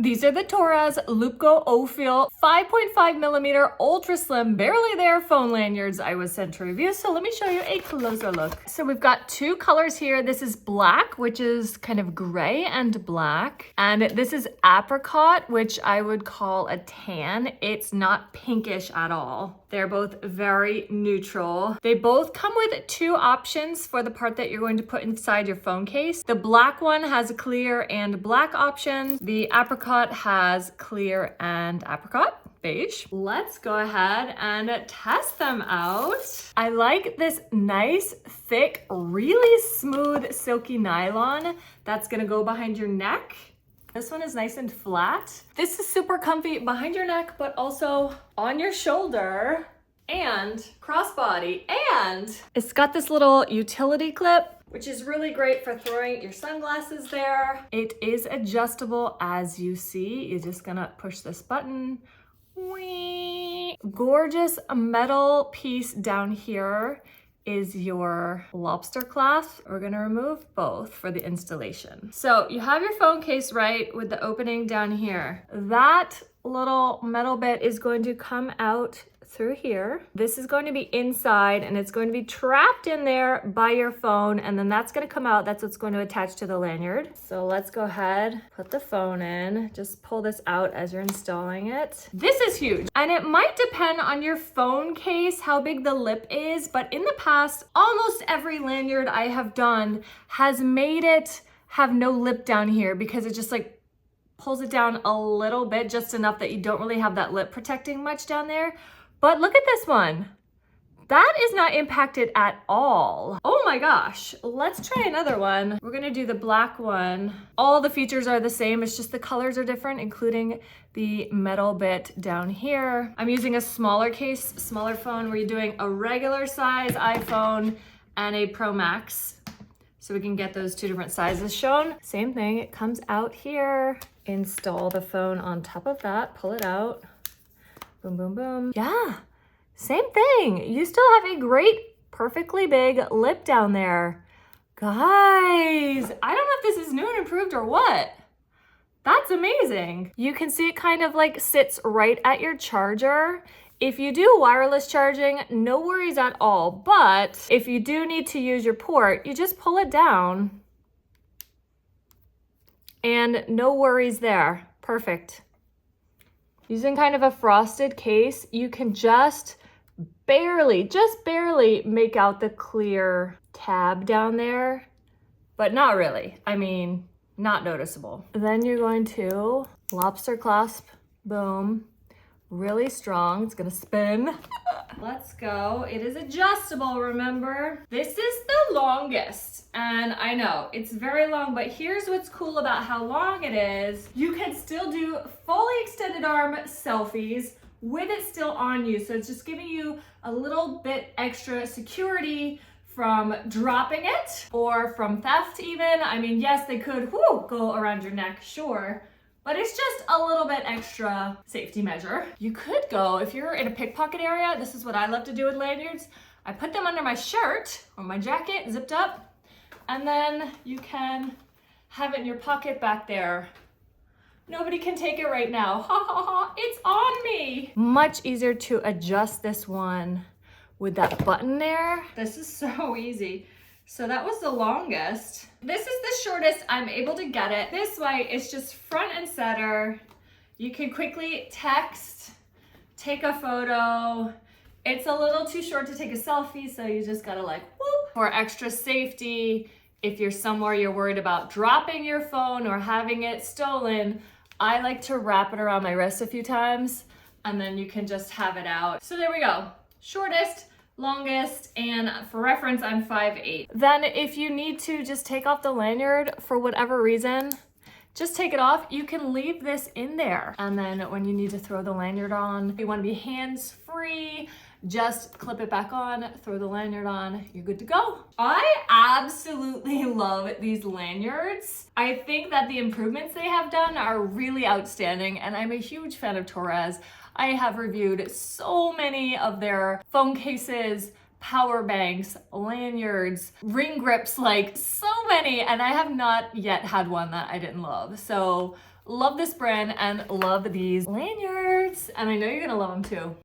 These are the Torras LoopGo OFeel 5.5 millimeter ultra slim, barely there phone lanyards I was sent to review. So let me show you a closer look. So we've got two colors here. This is black, which is kind of gray and black. And this is apricot, which I would call a tan. It's not pinkish at all. They're both very neutral. They both come with two options for the part that you're going to put inside your phone case. The black one has a clear and black option. The apricot has clear and apricot beige. Let's go ahead and test them out. I like this nice, thick, really smooth, silky nylon that's gonna go behind your neck. This one is nice and flat. This is super comfy behind your neck, but also on your shoulder and crossbody. And it's got this little utility clip, which is really great for throwing your sunglasses there. It is adjustable, as you see. You're just gonna push this button. Whee! Gorgeous metal piece down here is your lobster clasp. We're gonna remove both for the installation. So you have your phone case right with the opening down here. That little metal bit is going to come out through here. This is going to be inside and it's going to be trapped in there by your phone, and then that's going to come out. That's what's going to attach to the lanyard. So let's go ahead, put the phone in. Just pull this out as you're installing it. This is huge, and it might depend on your phone case how big the lip is, but in the past, almost every lanyard I have done has made it have no lip down here because it just like pulls it down a little bit, just enough that you don't really have that lip protecting much down there. But look at this one. That is not impacted at all. Oh my gosh, let's try another one. We're gonna do the black one. All the features are the same, it's just the colors are different, including the metal bit down here. I'm using a smaller case, smaller phone. We're doing a regular size iPhone and a Pro Max, so we can get those two different sizes shown. Same thing, it comes out here. Install the phone on top of that, pull it out. Boom, boom, boom. Yeah, same thing. You still have a great, perfectly big lip down there. Guys, I don't know if this is new and improved or what. That's amazing. You can see it kind of like sits right at your charger. If you do wireless charging, no worries at all. But if you do need to use your port, you just pull it down. And no worries there. Perfect. Using kind of a frosted case, you can just barely make out the clear tab down there, but not really. I mean, not noticeable. Then you're going to lobster clasp, boom, really strong. It's gonna spin. Let's go. It is adjustable, remember? This is the longest, and I know it's very long, but here's what's cool about how long it is. You can still do fully extended arm selfies with it still on you. So it's just giving you a little bit extra security from dropping it or from theft even. I mean, yes, they could go around your neck, sure. But it's just a little bit extra safety measure. You could go, if you're in a pickpocket area, this is what I love to do with lanyards. I put them under my shirt or my jacket, zipped up, and then you can have it in your pocket back there. Nobody can take it right now. Ha ha ha, it's on me. Much easier to adjust this one with that button there. This is so easy. So that was the longest. This is the shortest I'm able to get it. This way, it's just front and center. You can quickly text, take a photo. It's a little too short to take a selfie, so you just gotta like, whoop. For extra safety, if you're somewhere you're worried about dropping your phone or having it stolen, I like to wrap it around my wrist a few times, and then you can just have it out. So there we go, shortest, longest, and for reference, I'm 5'8". Then if you need to just take off the lanyard for whatever reason, just take it off. You can leave this in there. And then when you need to throw the lanyard on, if you want to be hands-free, just clip it back on, throw the lanyard on, you're good to go. I absolutely love these lanyards. I think that the improvements they have done are really outstanding, and I'm a huge fan of Torras. I have reviewed so many of their phone cases, power banks, lanyards, ring grips, like so many, and I have not yet had one that I didn't love. So Love this brand and love these lanyards. And I know you're gonna love them too.